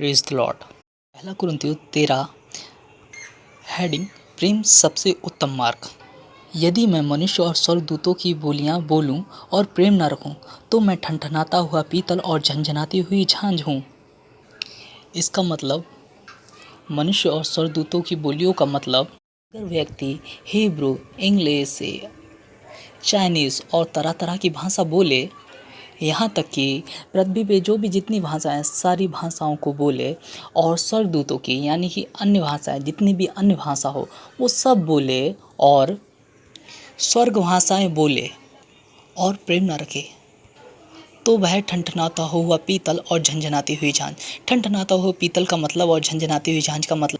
Praise the Lord. पहला कुरिन्थियों 13 heading प्रेम सबसे उत्तम मार्ग। यदि मैं मनुष्य और स्वर्गदूतों की बोलियां बोलूं और प्रेम न रखूं तो मैं ठनठनाता हुआ पीतल और झनझनाती हुई झांझ हूं। इसका मतलब मनुष्य और स्वर्गदूतों की बोलियों का मतलब अगर व्यक्ति हिब्रू, इंग्लिश, चाइनीज़ और तरह तरह की भाषा बोले, यहाँ तक कि पृथ्वी पे जो भी जितनी भाषाएं सारी भाषाओं को बोले और स्वर्गदूतों की यानी कि अन्य भाषाएं जितनी भी अन्य भाषा हो वो सब बोले और स्वर्ग भाषाएं बोले और प्रेम न रखे तो वह ठनठनाता हुआ पीतल और झंझनाती हुई झांझ। ठनठनाता हुआ पीतल का मतलब और झंझनाती हुई झांझ का मतलब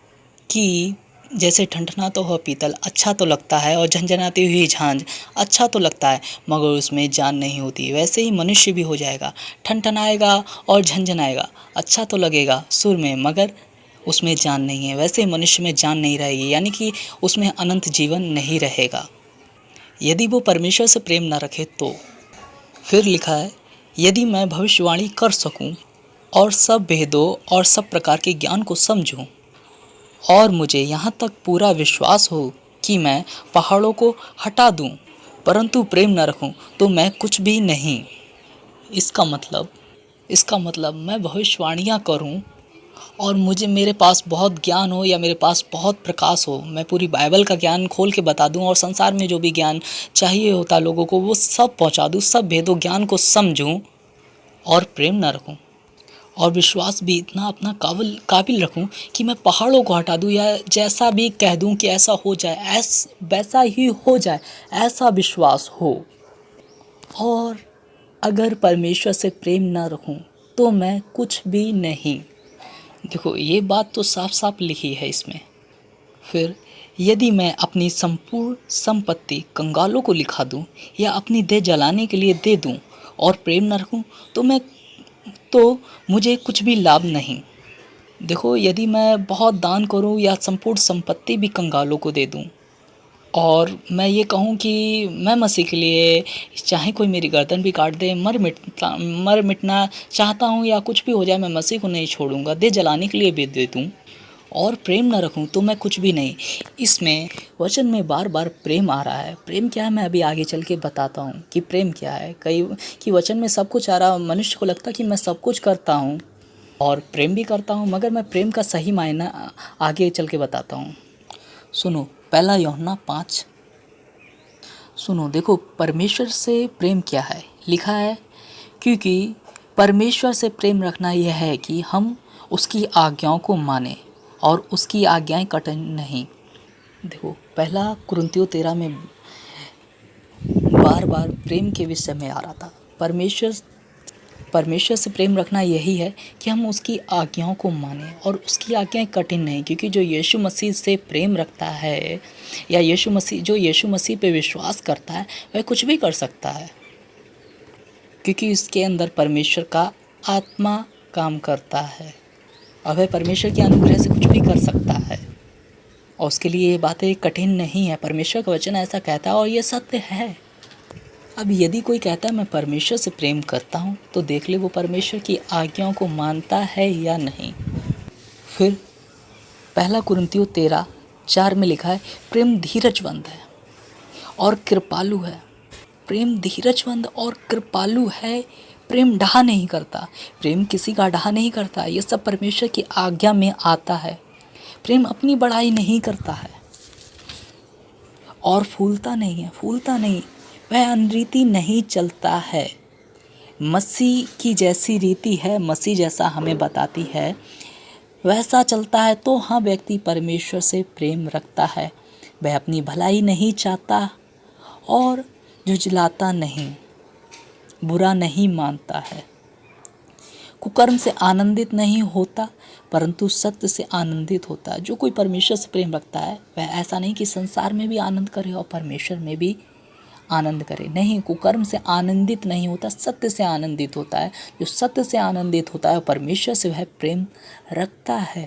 कि जैसे ठनठनाता हुआ पीतल अच्छा तो लगता है और झंझनाती हुई झांझ अच्छा तो लगता है मगर उसमें जान नहीं होती, वैसे ही मनुष्य भी हो जाएगा। ठनठनाएगा और झंझनाएगा, अच्छा तो लगेगा सुर में मगर उसमें जान नहीं है, वैसे ही मनुष्य में जान नहीं रहेगी यानी कि उसमें अनंत जीवन नहीं रहेगा यदि वो परमेश्वर से प्रेम न रखे तो। फिर लिखा है, यदि मैं भविष्यवाणी कर सकूं और सब भेदों और सब प्रकार के ज्ञान को समझूं और मुझे यहाँ तक पूरा विश्वास हो कि मैं पहाड़ों को हटा दूं परंतु प्रेम न रखूं तो मैं कुछ भी नहीं। इसका मतलब मैं भविष्यवाणियाँ करूं और मेरे पास बहुत ज्ञान हो या मेरे पास बहुत प्रकाश हो, मैं पूरी बाइबल का ज्ञान खोल के बता दूं और संसार में जो भी ज्ञान चाहिए होता लोगों को वो सब पहुंचा दूं, सब भेदों ज्ञान को समझूं और प्रेम न रखूं और विश्वास भी इतना अपना काबिल रखूं कि मैं पहाड़ों को हटा दूं या जैसा भी कह दूं कि ऐसा हो जाए वैसा ही हो जाए, ऐसा विश्वास हो। और अगर परमेश्वर से प्रेम ना रखूं तो मैं कुछ भी नहीं। देखो ये बात तो साफ साफ लिखी है इसमें। फिर यदि मैं अपनी संपूर्ण संपत्ति कंगालों को लिखा दूं या अपनी देह जलाने के लिए दे दूं और प्रेम न रखूं तो मुझे कुछ भी लाभ नहीं। देखो यदि मैं बहुत दान करूं या संपूर्ण संपत्ति भी कंगालों को दे दूं और मैं ये कहूं कि मैं मसीह के लिए चाहे कोई मेरी गर्दन भी काट दे, मर मिटना चाहता हूं या कुछ भी हो जाए मैं मसीह को नहीं छोड़ूंगा, दे जलाने के लिए भी दे दूं और प्रेम न रखूं तो मैं कुछ भी नहीं। इसमें वचन में बार बार प्रेम आ रहा है। प्रेम क्या है मैं अभी आगे चल के बताता हूँ कि प्रेम क्या है। कई कि वचन में सब कुछ आ रहा, मनुष्य को लगता कि मैं सब कुछ करता हूँ और प्रेम भी करता हूँ मगर मैं प्रेम का सही मायना आगे चल के बताता हूँ। सुनो पहला यूहन्ना 5। सुनो देखो परमेश्वर से प्रेम क्या है। लिखा है क्योंकि परमेश्वर से प्रेम रखना यह है कि हम उसकी आज्ञाओं को माने और उसकी आज्ञाएं कठिन नहीं। देखो पहला कुरिन्थियों 13 में बार बार प्रेम के विषय में आ रहा था। परमेश्वर से प्रेम रखना यही है कि हम उसकी आज्ञाओं को माने और उसकी आज्ञाएं कठिन नहीं, क्योंकि जो यीशु मसीह से प्रेम रखता है या यीशु मसीह पे विश्वास करता है वह कुछ भी कर सकता है क्योंकि उसके अंदर परमेश्वर का आत्मा काम करता है और वह परमेश्वर के अनुग्रह से कुछ भी कर सकता है और उसके लिए ये बातें कठिन नहीं है। परमेश्वर का वचन ऐसा कहता है और ये सत्य है। अब यदि कोई कहता है मैं परमेश्वर से प्रेम करता हूँ तो देख ले वो परमेश्वर की आज्ञाओं को मानता है या नहीं। फिर पहला कुरिन्थियों 13:4 में लिखा है प्रेम धीरजवंत है और कृपालु है। प्रेम धीरजवंत और कृपालु है। प्रेम डाह नहीं करता, प्रेम किसी का डाह नहीं करता, ये सब परमेश्वर की आज्ञा में आता है। प्रेम अपनी बड़ाई नहीं करता है और फूलता नहीं, वह अनरीति नहीं चलता है। मसीह की जैसी रीति है, मसीह जैसा हमें बताती है वैसा चलता है तो हाँ व्यक्ति परमेश्वर से प्रेम रखता है। वह अपनी भलाई नहीं चाहता और झुझलाता नहीं, बुरा नहीं मानता है, कुकर्म से आनंदित नहीं होता परंतु सत्य से आनंदित होता है। जो कोई परमेश्वर से प्रेम रखता है वह ऐसा नहीं कि संसार में भी आनंद करे और परमेश्वर में भी आनंद करे, नहीं, कुकर्म से आनंदित नहीं होता, सत्य से आनंदित होता है। जो सत्य से आनंदित होता है परमेश्वर से वह प्रेम रखता है।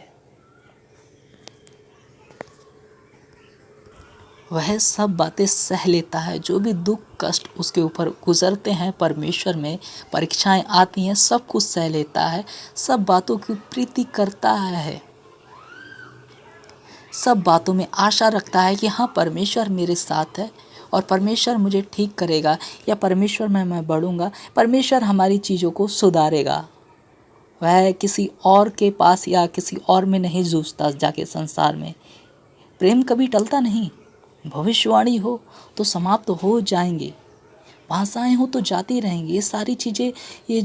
वह सब बातें सह लेता है, जो भी दुख कष्ट उसके ऊपर गुजरते हैं परमेश्वर में, परीक्षाएं आती हैं, सब कुछ सह लेता है, सब बातों की प्रीति करता है, सब बातों में आशा रखता है कि हाँ परमेश्वर मेरे साथ है और परमेश्वर मुझे ठीक करेगा, या परमेश्वर में मैं बढ़ूंगा, परमेश्वर हमारी चीज़ों को सुधारेगा। वह किसी और के पास या किसी और में नहीं जूझता जाके संसार में। प्रेम कभी टलता नहीं। भविष्यवाणी हो तो समाप्त हो जाएंगे, भाषाएं हो तो जाती रहेंगी, ये सारी चीज़ें, ये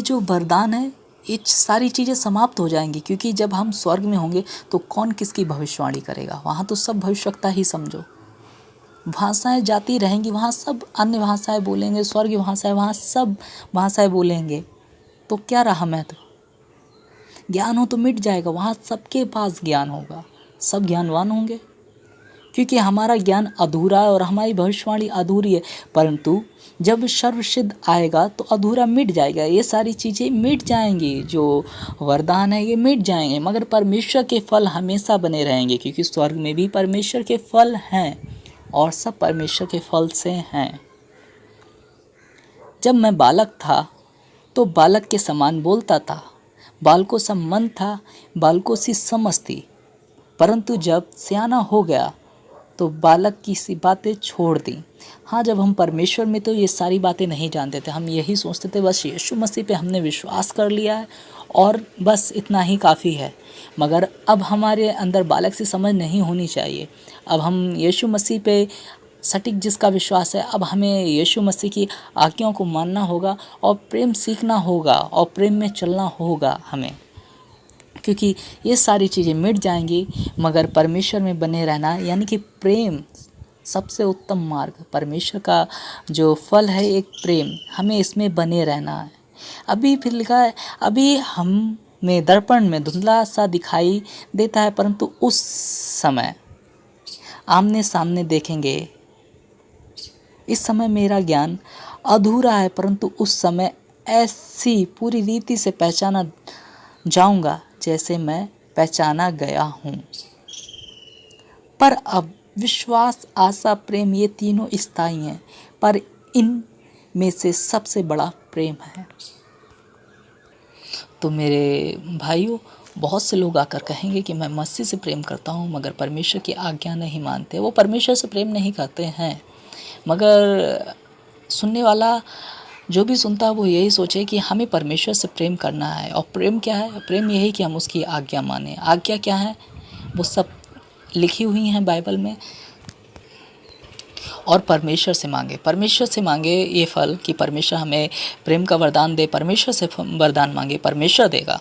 जो वरदान है, ये सारी चीज़ें समाप्त हो जाएंगी, क्योंकि जब हम स्वर्ग में होंगे तो कौन किसकी भविष्यवाणी करेगा। वहाँ तो सब भविष्यवक्ता ही समझो। भाषाएं जाती रहेंगी, वहाँ सब अन्य भाषाएं बोलेंगे, स्वर्गीय भाषाएं, वहाँ सब भाषाएं बोलेंगे, तो क्या रहा महत्व। ज्ञान हो तो मिट जाएगा, वहाँ सबके पास ज्ञान होगा, सब ज्ञानवान होंगे, क्योंकि हमारा ज्ञान अधूरा है और हमारी भविष्यवाणी अधूरी है। परंतु जब सर्वसिद्ध आएगा तो अधूरा मिट जाएगा, ये सारी चीज़ें मिट जाएंगी, जो वरदान है ये मिट जाएंगे, मगर परमेश्वर के फल हमेशा बने रहेंगे, क्योंकि स्वर्ग में भी परमेश्वर के फल हैं और सब परमेश्वर के फल से हैं। जब मैं बालक था तो बालक के समान बोलता था, बालकों सा मन था, बालकों सी समझ थी, परंतु जब सियाना हो गया तो बालक की सी बातें छोड़ दी। हाँ, जब हम परमेश्वर में तो ये सारी बातें नहीं जानते थे, हम यही सोचते थे बस यीशु मसीह पे हमने विश्वास कर लिया है और बस इतना ही काफ़ी है। मगर अब हमारे अंदर बालक सी समझ नहीं होनी चाहिए। अब हम यीशु मसीह पे सटीक जिसका विश्वास है, अब हमें यीशु मसीह की आज्ञाओं को मानना होगा और प्रेम सीखना होगा और प्रेम में चलना होगा हमें, क्योंकि ये सारी चीज़ें मिट जाएंगी, मगर परमेश्वर में बने रहना, यानी कि प्रेम सबसे उत्तम मार्ग, परमेश्वर का जो फल है एक प्रेम, हमें इसमें बने रहना है। अभी फिर लिखा है, अभी हम में दर्पण में धुंधला सा दिखाई देता है, परंतु उस समय आमने सामने देखेंगे। इस समय मेरा ज्ञान अधूरा है, परंतु उस समय ऐसी पूरी रीति से पहचाना जाऊंगा जैसे मैं पहचाना गया हूँ। पर अब विश्वास, आशा, प्रेम, ये तीनों स्थायी हैं, पर इन में से सबसे बड़ा प्रेम है। तो मेरे भाइयों, बहुत से लोग आकर कहेंगे कि मैं मसीह से प्रेम करता हूँ मगर परमेश्वर की आज्ञा नहीं मानते। वो परमेश्वर से प्रेम नहीं करते हैं, मगर सुनने वाला जो भी सुनता है वो यही सोचे कि हमें परमेश्वर से प्रेम करना है। और प्रेम क्या है? प्रेम यही कि हम उसकी आज्ञा माने। आज्ञा क्या है? वो सब लिखी हुई हैं बाइबल में। और परमेश्वर से मांगे ये फल कि परमेश्वर हमें प्रेम का वरदान दे। परमेश्वर से वरदान मांगे, परमेश्वर देगा।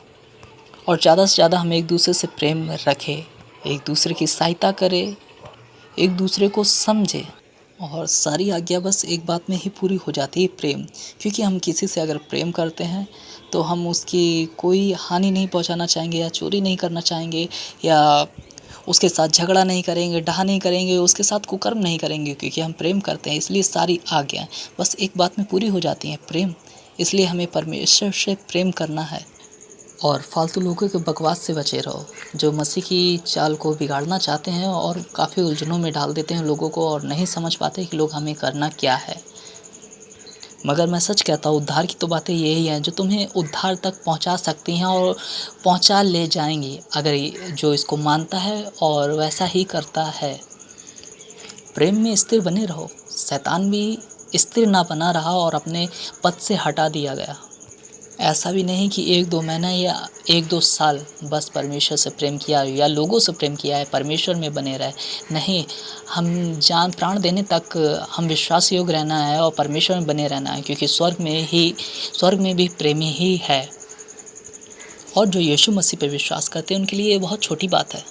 और ज़्यादा से ज़्यादा हम एक दूसरे से प्रेम रखें, एक दूसरे की सहायता करें, एक दूसरे को समझे। और सारी आज्ञा बस एक बात में ही पूरी हो जाती है, प्रेम। क्योंकि हम किसी से अगर प्रेम करते हैं तो हम उसकी कोई हानि नहीं पहुंचाना चाहेंगे, या चोरी नहीं करना चाहेंगे, या उसके साथ झगड़ा नहीं करेंगे, डाह नहीं करेंगे, उसके साथ कुकर्म नहीं करेंगे, क्योंकि हम प्रेम करते हैं। इसलिए सारी आज्ञा बस एक बात में पूरी हो जाती हैं, प्रेम। इसलिए हमें परमेश्वर से प्रेम करना है। और फालतू लोगों के बकवास से बचे रहो, जो मसीह की चाल को बिगाड़ना चाहते हैं और काफ़ी उलझनों में डाल देते हैं लोगों को, और नहीं समझ पाते कि लोग हमें करना क्या है। मगर मैं सच कहता हूँ, उद्धार की तो बातें यही हैं जो तुम्हें उद्धार तक पहुँचा सकती हैं और पहुँचा ले जाएंगी, अगर जो इसको मानता है और वैसा ही करता है। प्रेम में स्थिर बने रहो। शैतान भी स्थिर ना बना रहा और अपने पद से हटा दिया गया। ऐसा भी नहीं कि 1-2 महीना या 1-2 साल बस परमेश्वर से प्रेम किया या लोगों से प्रेम किया है, परमेश्वर में बने रहे। नहीं, हम जान प्राण देने तक हम विश्वास योग्य रहना है और परमेश्वर में बने रहना है, क्योंकि स्वर्ग में भी प्रेमी ही है। और जो यीशु मसीह पे विश्वास करते हैं उनके लिए ये बहुत छोटी बात है।